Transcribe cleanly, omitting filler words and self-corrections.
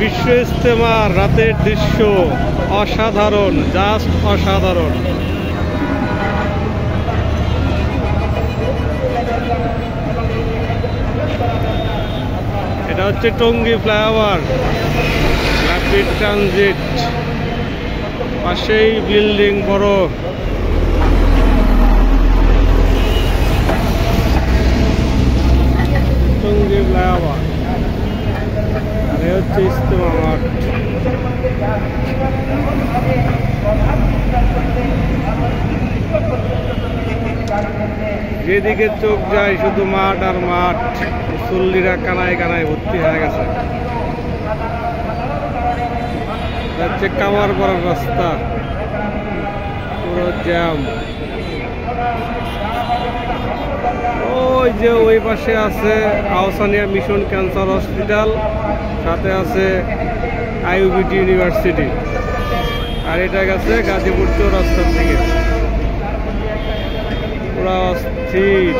বিশ্ব ইজতেমার রাতের দৃশ্য অসাধারণ, জাস্ট অসাধারণ। এটা হচ্ছে টঙ্গী ফ্লাইওভার, র্যাপিড ট্রানজিট, পাশেই বিল্ডিং বড়। টঙ্গী ফ্লাইওভার আর এ হচ্ছে ইজতেমা মাঠ। যেদিকে চোখ যায় শুধু মাঠ আর মাঠ, মুসল্লিরা কানায় কানায় ভর্তি হয়ে গেছে। হচ্ছে কামারপাড়ার রাস্তা, পুরো জ্যাম। ওই যে ওই পাশে আছে আহসানিয়া মিশন ক্যান্সার হসপিটাল, সাথে আছে আইইউবিটি ইউনিভার্সিটি, আর এটা গেছে গাজীপুর চৌরাস্তার থেকে। পুরা অস্থির।